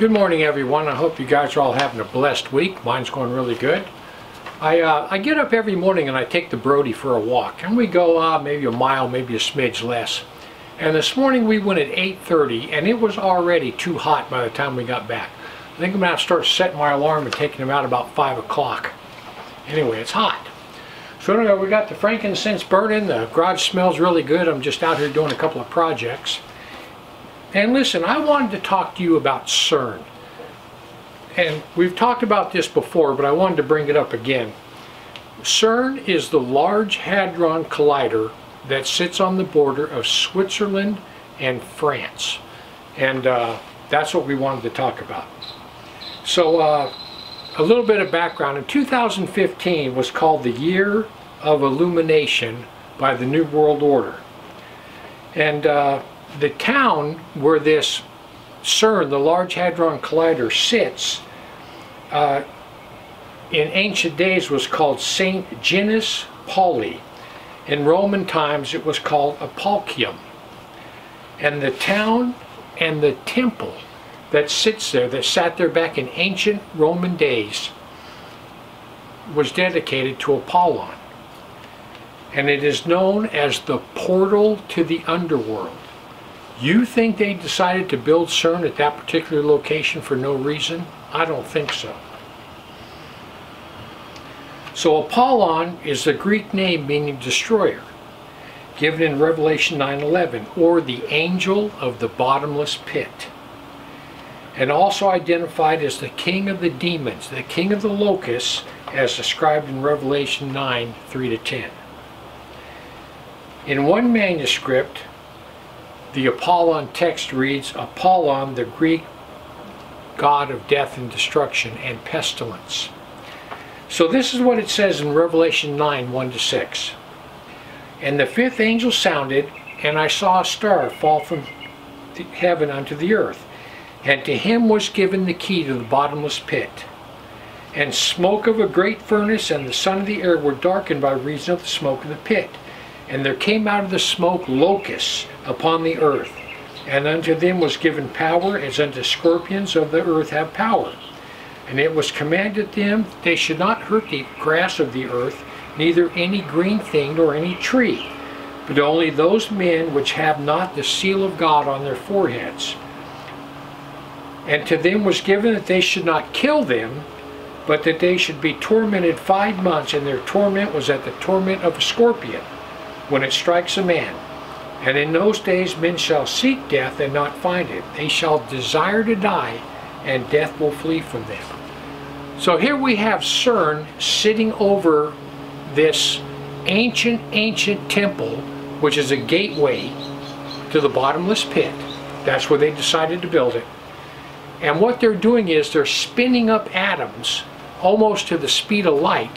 Good morning, everyone. I hope you guys are all having a blessed week. Mine's going really good. I get up every morning and I take the Brody for a walk, and we go maybe a mile, maybe a smidge less. And this morning we went at 8:30, and it was already too hot by the time we got back. I think I'm going to start setting my alarm and taking them out about 5 o'clock. Anyway, it's hot. So anyway, we got the frankincense burning. The garage smells really good. I'm just out here doing a couple of projects. And listen, I wanted to talk to you about CERN. And we've talked about this before, but I wanted to bring it up again. CERN is the Large Hadron Collider that sits on the border of Switzerland and France. And that's what we wanted to talk about. So a little bit of background. In 2015 was called the Year of Illumination by the New World Order. And the town where this CERN, the Large Hadron Collider, sits in ancient days was called St. Genis Pouilly. In Roman times it was called Apolliacum. And the town and the temple that sits there, that sat there back in ancient Roman days, was dedicated to Apollyon. And it is known as the portal to the underworld. You think they decided to build CERN at that particular location for no reason? I don't think so. So Apollyon is the Greek name meaning destroyer, given in Revelation 9:11, or the angel of the bottomless pit, and also identified as the king of the demons, the king of the locusts, as described in Revelation 9:3-10. In one manuscript, the Apollyon text reads, Apollyon, the Greek god of death and destruction and pestilence. So this is what it says in Revelation 9:1-6. And the fifth angel sounded, and I saw a star fall from heaven unto the earth, and to him was given the key to the bottomless pit. And smoke of a great furnace and the sun of the air were darkened by reason of the smoke of the pit. And there came out of the smoke locusts upon the earth, and unto them was given power as unto scorpions of the earth have power. And it was commanded them they should not hurt the grass of the earth, neither any green thing nor any tree, but only those men which have not the seal of God on their foreheads. And to them was given that they should not kill them, but that they should be tormented 5 months, and their torment was at the torment of a scorpion, when it strikes a man. And in those days men shall seek death and not find it. They shall desire to die, and death will flee from them. So here we have CERN sitting over this ancient temple, which is a gateway to the bottomless pit. That's where they decided to build it. And what they're doing is they're spinning up atoms almost to the speed of light,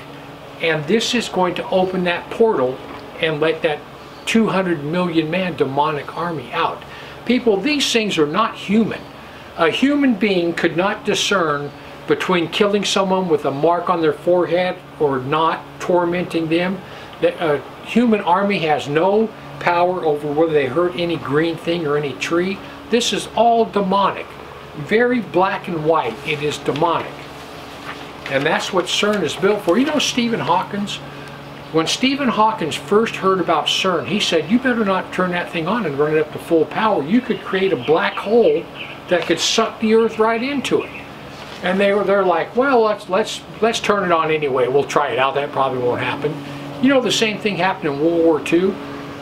and this is going to open that portal and let that 200 million man demonic army out. People, these things are not human. A human being could not discern between killing someone with a mark on their forehead or not, tormenting them. A human army has no power over whether they hurt any green thing or any tree. This is all demonic. Very black and white. It is demonic. And that's what CERN is built for. You know Stephen Hawkins? When Stephen Hawkins first heard about CERN, he said, you better not turn that thing on and run it up to full power. You could create a black hole that could suck the earth right into it. And they're like, well, let's turn it on anyway. We'll try it out. That probably won't happen. You know, the same thing happened in World War II.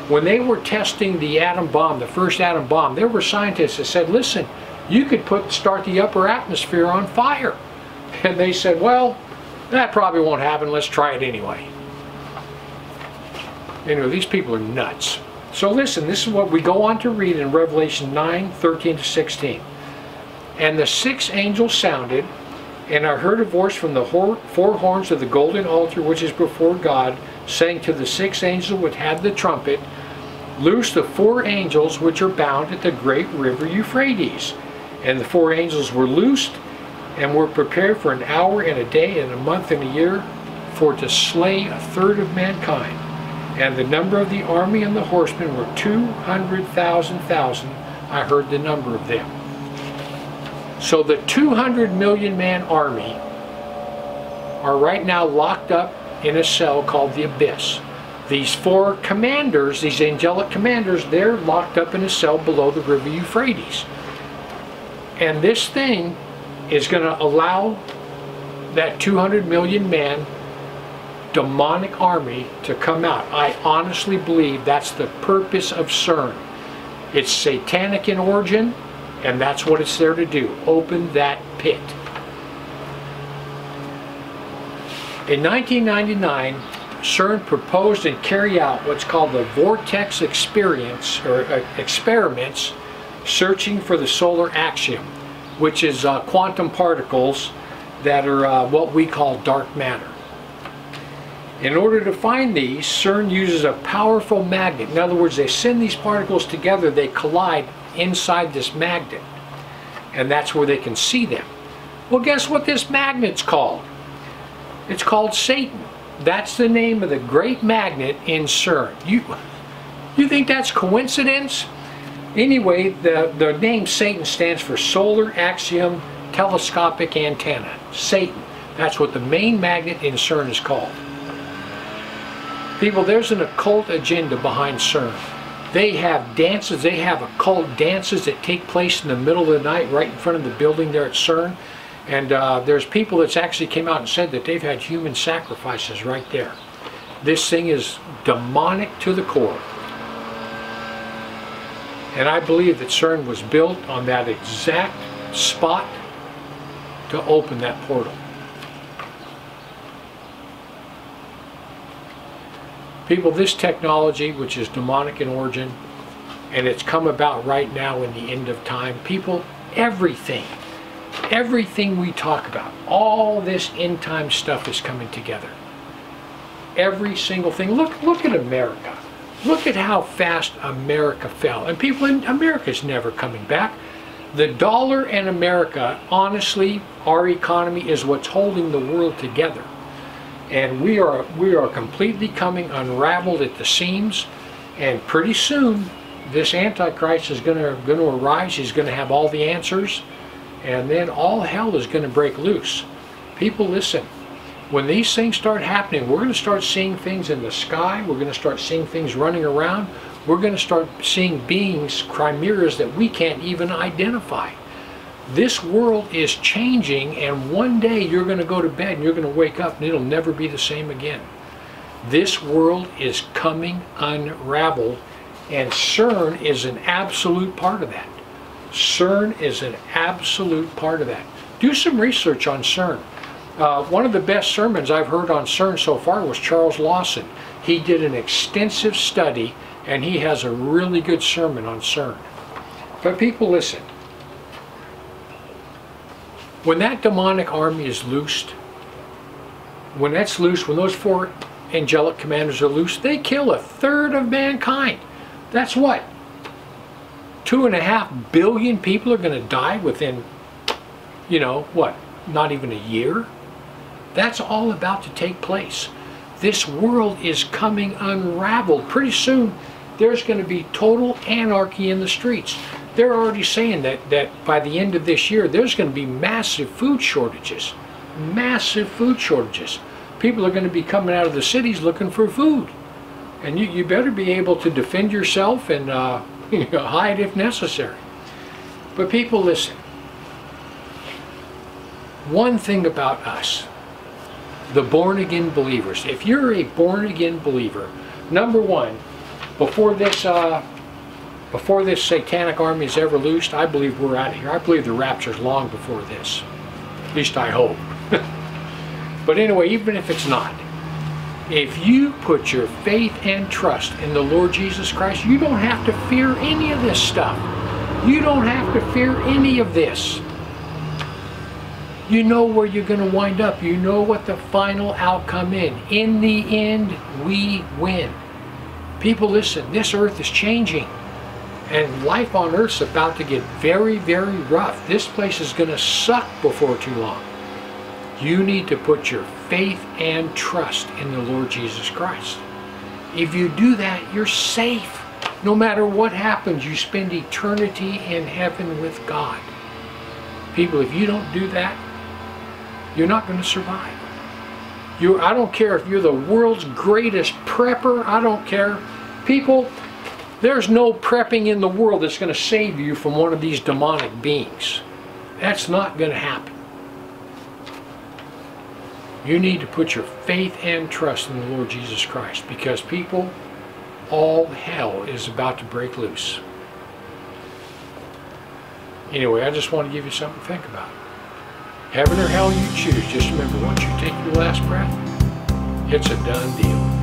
When they were testing the atom bomb, the first atom bomb, there were scientists that said, listen, you could start the upper atmosphere on fire. And they said, well, that probably won't happen. Let's try it anyway. Anyway, these people are nuts. So listen, this is what we go on to read in Revelation 9:13-16. And the sixth angel sounded, and I heard a voice from the four horns of the golden altar which is before God, saying to the sixth angel which had the trumpet, loose the 4 angels which are bound at the great river Euphrates. And the 4 angels were loosed, and were prepared for an hour and a day and a month and a year, for to slay 1/3 of mankind. And the number of the army and the horsemen were 200,000. I heard the number of them. So the 200 million man army are right now locked up in a cell called the Abyss. These four commanders, these angelic commanders, they're locked up in a cell below the river Euphrates. And this thing is going to allow that 200 million man demonic army to come out. I honestly believe that's the purpose of CERN. It's satanic in origin, and that's what it's there to do. Open that pit. In 1999, CERN proposed and carried out what's called the vortex experience, or experiments, searching for the solar axiom, which is quantum particles that are what we call dark matter. In order to find these, CERN uses a powerful magnet. In other words, they send these particles together, they collide inside this magnet, and that's where they can see them. Well, guess what this magnet's called? It's called Satan. That's the name of the great magnet in CERN. You think that's coincidence? Anyway, the name Satan stands for Solar Axiom Telescopic Antenna. Satan. That's what the main magnet in CERN is called. People, there's an occult agenda behind CERN. They have dances, they have occult dances that take place in the middle of the night right in front of the building there at CERN. And there's people that's actually came out and said that they've had human sacrifices right there. This thing is demonic to the core. And I believe that CERN was built on that exact spot to open that portal. People, this technology, which is demonic in origin, and it's come about right now in the end of time, people, everything we talk about, all this end time stuff is coming together. Every single thing. Look at America. Look at how fast America fell. And people, in America's never coming back. The dollar and America, honestly, our economy is what's holding the world together. And we are completely coming unraveled at the seams, and pretty soon this Antichrist is going to arise. He's going to have all the answers, and then all hell is going to break loose. People, listen, when these things start happening, we're going to start seeing things in the sky. We're going to start seeing things running around. We're going to start seeing beings, chimeras that we can't even identify. This world is changing, and one day you're going to go to bed and you're going to wake up and it'll never be the same again. This world is coming unraveled, and CERN is an absolute part of that. CERN is an absolute part of that. Do some research on CERN. One of the best sermons I've heard on CERN so far was Charles Lawson. He did an extensive study, and he has a really good sermon on CERN. But people, listen. When that demonic army is loosed, when that's loose, when those four angelic commanders are loose, they kill 1/3 of mankind. That's what? 2.5 billion people are going to die within, you know, what? Not even a year? That's all about to take place. This world is coming unraveled. Pretty soon, there's going to be total anarchy in the streets. They're already saying that by the end of this year, there's going to be massive food shortages. Massive food shortages. People are going to be coming out of the cities looking for food. And you better be able to defend yourself and hide if necessary. But people, listen. One thing about us, the born-again believers. If you're a born-again believer, number one, before this satanic army is ever loosed, I believe we're out of here. I believe the rapture's long before this. At least I hope. But anyway, even if it's not, if you put your faith and trust in the Lord Jesus Christ, you don't have to fear any of this stuff. You don't have to fear any of this. You know where you're going to wind up. You know what the final outcome is. In the end, we win. People, listen, this earth is changing. And life on earth's about to get very, very rough. This place is going to suck before too long. You need to put your faith and trust in the Lord Jesus Christ. If you do that, you're safe. No matter what happens, you spend eternity in heaven with God. People, if you don't do that, you're not going to survive. I don't care if you're the world's greatest prepper. I don't care. People, there's no prepping in the world that's going to save you from one of these demonic beings. That's not going to happen. You need to put your faith and trust in the Lord Jesus Christ, because people, all hell is about to break loose. Anyway, I just want to give you something to think about. Heaven or hell you choose, just remember, once you take your last breath, it's a done deal.